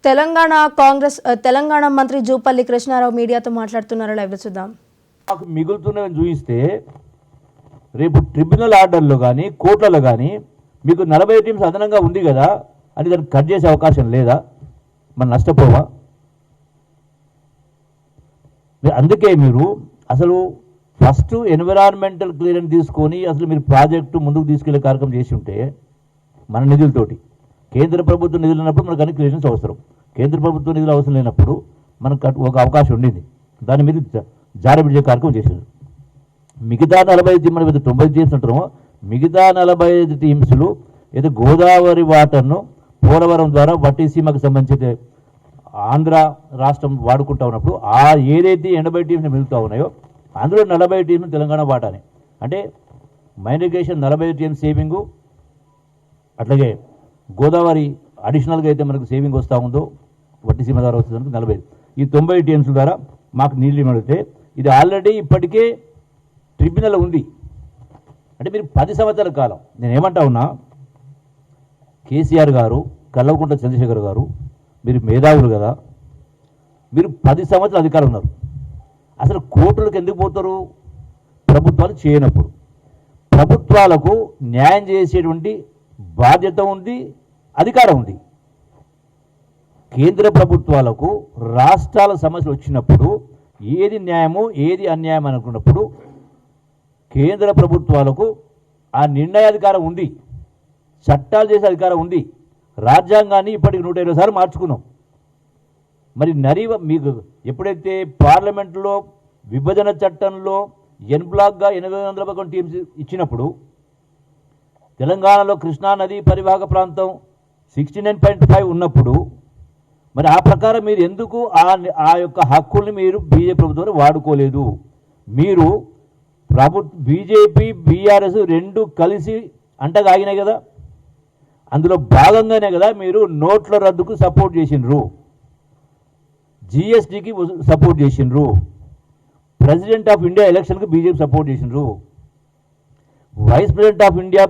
తెలంగాణ మంత్రి జూపల్లి కృష్ణారావు మీడియాతో మాట్లాడుతున్నారు. లైవ్ చూద్దాం. మిగులుతున్నవి చూపిస్తే రేపు ట్రిబ్యునల్ ఆర్డర్లో కానీ కోర్టులలో కానీ మీకు 40 టీమ్స్ అదనంగా ఉంది కదా అని దాన్ని కట్ చేసే అవకాశం లేదా? మనం నష్టపోవా? అందుకే మీరు అసలు ఫస్ట్ ఎన్విరాన్మెంటల్ క్లియరెన్స్ తీసుకొని అసలు మీరు ప్రాజెక్టు ముందుకు తీసుకెళ్లే కార్యక్రమం చేసి ఉంటే మన నిధులతోటి, కేంద్ర ప్రభుత్వం నిధులు ఉన్నప్పుడు మనకు అన్ని క్లియరెన్స్ అవసరం, కేంద్ర ప్రభుత్వం నిధులు అవసరం లేనప్పుడు మనకు ఒక అవకాశం ఉండింది, దాని మీద జారబిడ్చే కార్యక్రమం చేశారు. మిగతా 45 టీం మనం 90 టీమ్స్ అంటారో మిగతా 45 టీమ్స్లు ఏదో గోదావరి వాటర్ను పోలవరం ద్వారా వట్టిసీమకు సంబంధించి ఆంధ్ర రాష్ట్రం వాడుకుంటా ఉన్నప్పుడు ఆ ఏదైతే 80 టీమ్స్ మిగులుతూ ఉన్నాయో అందులో 40 టీంలు తెలంగాణ వాటానే. అంటే మైగ్రేషన్ 40 టీమ్స్ సేవింగు, అట్లాగే గోదావరి అడిషనల్గా అయితే మనకు సేవింగ్ వస్తూ ఉందో వట్టిసీమ ద్వారా వస్తుంది 40. ఈ 90 టీమ్స్ ద్వారా మాకు నీళ్ళు ఇవ్వడితే ఇది ఆల్రెడీ ఇప్పటికే ట్రిబ్యునల్ ఉంది. అంటే మీరు 10 సంవత్సరాల కాలం, నేనేమంటా ఉన్నా, కేసీఆర్ గారు, కల్వకుంట్ల చంద్రశేఖర్ గారు, మీరు మేధావులు కదా, మీరు 10 సంవత్సరాలు అధికారం ఉన్నారు. అసలు కోర్టులకు ఎందుకు పోతారు? ప్రభుత్వాలు చేయనప్పుడు. ప్రభుత్వాలకు న్యాయం చేసేటువంటి బాధ్యత ఉంది, అధికారం ఉంది. కేంద్ర ప్రభుత్వాలకు రాష్ట్రాల సమస్యలు వచ్చినప్పుడు ఏది న్యాయము ఏది అన్యాయం అనుకున్నప్పుడు కేంద్ర ప్రభుత్వాలకు ఆ నిర్ణయాధికారం ఉంది, చట్టాలు చేసే అధికారం ఉంది. రాజ్యాంగాన్ని ఇప్పటికి 120 సార్లు మార్చుకున్నాం. మరి మీకు ఎప్పుడైతే పార్లమెంట్లో విభజన చట్టంలో ఎన్ బ్లాక్గా 811 టీమ్స్ ఇచ్చినప్పుడు తెలంగాణలో కృష్ణానది పరివాహక ప్రాంతం 69.5 ఉన్నప్పుడు మరి ఆ ప్రకారం మీరు ఎందుకు ఆ యొక్క హక్కుల్ని మీరు బీజేపీ ప్రభుత్వం వాడుకోలేదు? మీరు బీజేపీ బీఆర్ఎస్ రెండు కలిసి అంటగాగినాయి కదా, అందులో భాగంగానే కదా మీరు నోట్ల రద్దుకు సపోర్ట్ చేసిండ్రు, జిఎస్టీకి సపోర్ట్ చేసిండ్రు, ప్రెసిడెంట్ ఆఫ్ ఇండియా ఎలక్షన్కి బీజేపీ సపోర్ట్ చేసిండ్రు, వైస్ ప్రెసిడెంట్ ఆఫ్ ఇండియా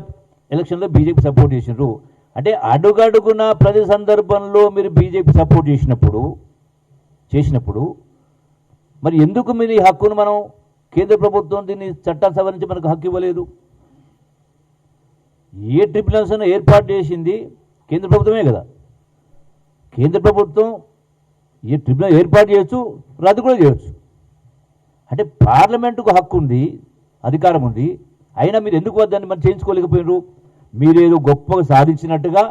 ఎలక్షన్లో బీజేపీ సపోర్ట్ చేసిండ్రు. అంటే అడుగడుగున ప్రతి సందర్భంలో మీరు బీజేపీ సపోర్ట్ చేసినప్పుడు మరి ఎందుకు మీరు ఈ హక్కును మనం కేంద్ర ప్రభుత్వం దీన్ని చట్టాలు సవరించి మనకు హక్కు ఇవ్వలేదు? ఏ ట్రిబ్యునల్స్ను ఏర్పాటు చేసింది కేంద్ర ప్రభుత్వమే కదా. కేంద్ర ప్రభుత్వం ఏ ట్రిబ్యునల్ ఏర్పాటు చేయొచ్చు, రద్దు కూడా చేయొచ్చు. అంటే పార్లమెంటుకు హక్కు ఉంది, అధికారం ఉంది, అయినా మీరు ఎందుకు వద్దని మరి చేయించుకోలేకపోయినారు? మీరేదో గొప్పగా సాధించినట్టుగా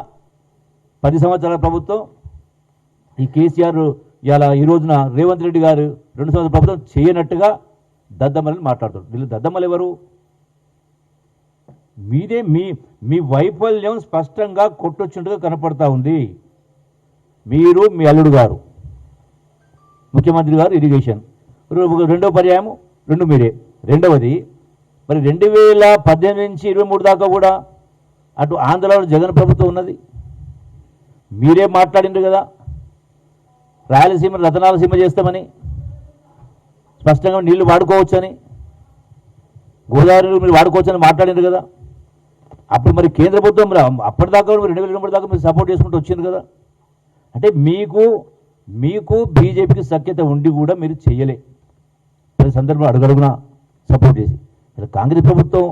10 సంవత్సరాల ప్రభుత్వం ఈ కేసీఆర్ ఇలా ఈ రోజున రేవంత్ రెడ్డి గారు 2 సంవత్సరాల ప్రభుత్వం చేయనట్టుగా దద్దమ్మలని మాట్లాడుతారు. వీళ్ళు దద్దమ్మలు ఎవరు? మీదే మీ వైఫల్యం స్పష్టంగా కొట్టొచ్చినట్టుగా కనపడతా ఉంది. మీరు, మీ అల్లుడు గారు, ముఖ్యమంత్రి గారు ఇరిగేషన్, రెండో పర్యాయం 2 మీరే. రెండవది మరి 2018 నుంచి 23 దాకా కూడా అటు ఆంధ్రలో జగన్ ప్రభుత్వం ఉన్నది. మీరే మాట్లాడిండ్రు కదా రాయలసీమ రతనాలసీమ చేస్తామని, స్పష్టంగా నీళ్లు వాడుకోవచ్చని, గోదావరి మీరు వాడుకోవచ్చని మాట్లాడిండ్రు కదా. అప్పుడు మరి కేంద్ర ప్రభుత్వం అప్పటిదాకా 2023 దాకా మీరు సపోర్ట్ చేసుకుంటూ వచ్చింది కదా. అంటే మీకు బీజేపీకి సఖ్యత ఉండి కూడా మీరు చేయలే. ప్రతి సందర్భంలో అడుగడుగునా సపోర్ట్ చేసి కాంగ్రెస్ ప్రభుత్వం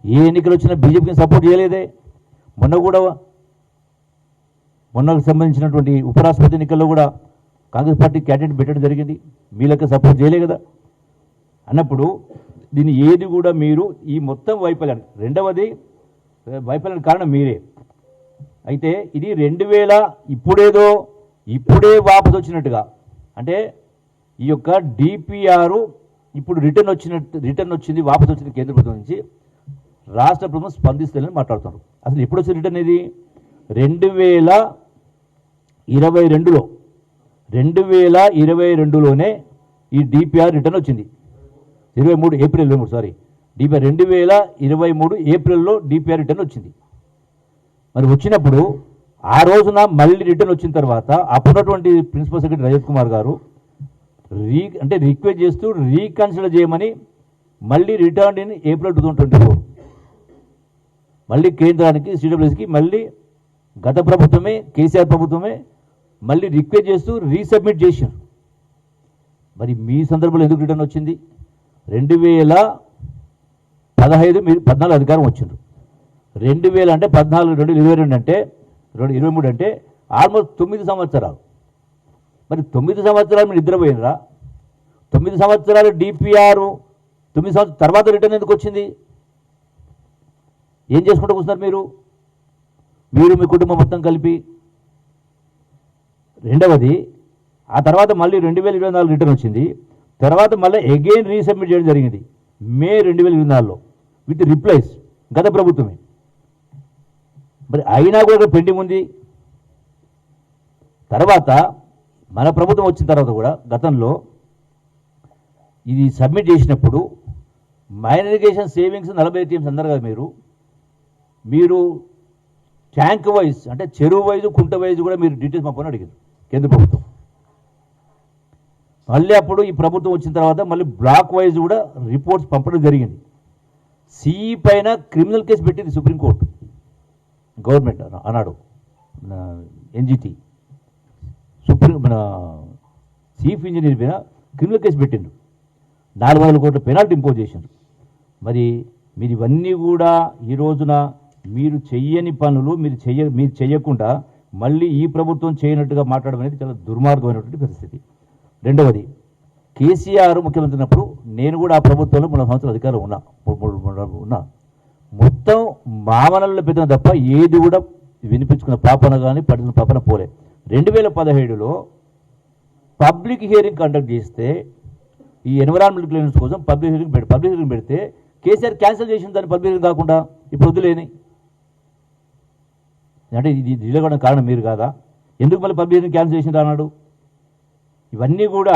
ఏ ఎన్నికలు వచ్చినా బీజేపీకి సపోర్ట్ చేయలేదే. మొన్నకు సంబంధించినటువంటి ఉపరాష్ట్రపతి ఎన్నికల్లో కూడా కాంగ్రెస్ పార్టీ క్యాండిడేట్ పెట్టడం జరిగింది, మీ లెక్క సపోర్ట్ చేయలే కదా. అన్నప్పుడు దీన్ని ఏది కూడా మీరు ఈ మొత్తం వైఫల్యానికి, రెండవది వైఫల్యానికి కారణం మీరే. అయితే ఇది 2000 ఇప్పుడే వాపసు వచ్చినట్టుగా, అంటే ఈ యొక్క డిపిఆర్ ఇప్పుడు రిటర్న్ వచ్చింది, వాపసు వచ్చింది కేంద్ర ప్రభుత్వం నుంచి, రాష్ట్ర ప్రభుత్వం స్పందిస్తుందని మాట్లాడుతున్నారు. అసలు ఎప్పుడు వచ్చిన రిటర్న్ ఇది? 2022లోనే ఈ డిపిఆర్ రిటర్న్ వచ్చింది. ఏప్రిల్ 23 డిపిఆర్ 2023 ఏప్రిల్లో డిపిఆర్ రిటర్న్ వచ్చింది. మరి వచ్చినప్పుడు ఆ రోజున మళ్ళీ రిటర్న్ వచ్చిన తర్వాత అప్పుడున్నటువంటి ప్రిన్సిపల్ సెక్రటరీ రజత్ కుమార్ గారు రిక్వెస్ట్ చేస్తూ రీకన్సిడర్ చేయమని మళ్ళీ రిటర్న్ ఇన్ ఏప్రిల్ 2024 మళ్ళీ కేంద్రానికి సిడబ్ల్యూసీకి మళ్ళీ గత ప్రభుత్వమే కేసీఆర్ ప్రభుత్వమే మళ్ళీ రిక్వెస్ట్ చేస్తూ రీసబ్మిట్ చేశారు. మరి మీ సందర్భంలో ఎందుకు రిటర్న్ వచ్చింది? 2015 మీరు 14 అధికారం వచ్చిండ్రు. 2000 అంటే 14, 2022 అంటే 23 అంటే ఆల్మోస్ట్ 9 సంవత్సరాలు. మరి 9 సంవత్సరాలు మీరు నిద్రపోయినరా? 9 సంవత్సరాలు DPR 9 సంవత్సరాల తర్వాత రిటర్న్ ఎందుకు వచ్చింది? ఏం చేసుకుంటూ కూర్చున్నారు మీరు మీ కుటుంబం మొత్తం కలిపి? రెండవది, ఆ తర్వాత మళ్ళీ 2024 రిటర్న్ వచ్చింది. తర్వాత మళ్ళీ అగైన్ రీసబ్మిట్ చేయడం జరిగింది మే 2024లో విత్ రిప్లైస్, గత ప్రభుత్వమే. మరి అయినా కూడా పెండింగ్ ఉంది. తర్వాత మన ప్రభుత్వం వచ్చిన తర్వాత కూడా గతంలో ఇది సబ్మిట్ చేసినప్పుడు మైనర్ ఇరిగేషన్ సేవింగ్స్ 40 టీమ్స్ అన్నారు కదా మీరు ట్యాంక్ వైజ్ అంటే చెరువు వైజ్ కుంట వైజ్ కూడా మీరు డీటెయిల్స్ పంపని అడిగారు కేంద్ర ప్రభుత్వం. మళ్ళీ అప్పుడు ఈ ప్రభుత్వం వచ్చిన తర్వాత మళ్ళీ బ్లాక్ వైజ్ కూడా రిపోర్ట్స్ పంపడం జరిగింది. సిఈ పైన క్రిమినల్ కేసు పెట్టింది సుప్రీంకోర్టు, గవర్నమెంట్ అన్నాడు ఎన్జిటి. మన చీఫ్ ఇంజనీర్ పైన క్రిమినల్ కేసు పెట్టిండు, 400 కోట్ల పెనాల్టీ ఇంపోజ్ చేసిండు. మరి మీరు ఇవన్నీ కూడా ఈ రోజున మీరు చెయ్యని పనులు మీరు చెయ్యకుండా మళ్ళీ ఈ ప్రభుత్వం చేయనట్టుగా మాట్లాడడం అనేది చాలా దుర్మార్గమైనటువంటి పరిస్థితి. రెండవది, కేసీఆర్ ముఖ్యమంత్రి ఉన్నప్పుడు నేను కూడా ఆ ప్రభుత్వంలో 3 సంవత్సరాల అధికారం ఉన్నా. మొత్తం మామనల్లో పెట్టిన తప్ప ఏది కూడా వినిపించుకున్న పాపన కానీ పట్టిన పాపన పోలే. 2017లో పబ్లిక్ హియరింగ్ కండక్ట్ చేస్తే ఈ ఎన్విరాన్మెంటల్ క్లియరెన్స్ కోసం పబ్లిక్ హియరింగ్ పెడితే కేసీఆర్ క్యాన్సిల్ చేసిన దాన్ని పబ్లిక్ హియరింగ్ కాకుండా ఇప్పుడు వద్దులేని అంటే ఇది డిలే కావడం కారణం మీరు కాదా? ఎందుకు మళ్ళీ పబ్లిక్ హియరింగ్ క్యాన్సిల్ చేసిన అన్నాడు? ఇవన్నీ కూడా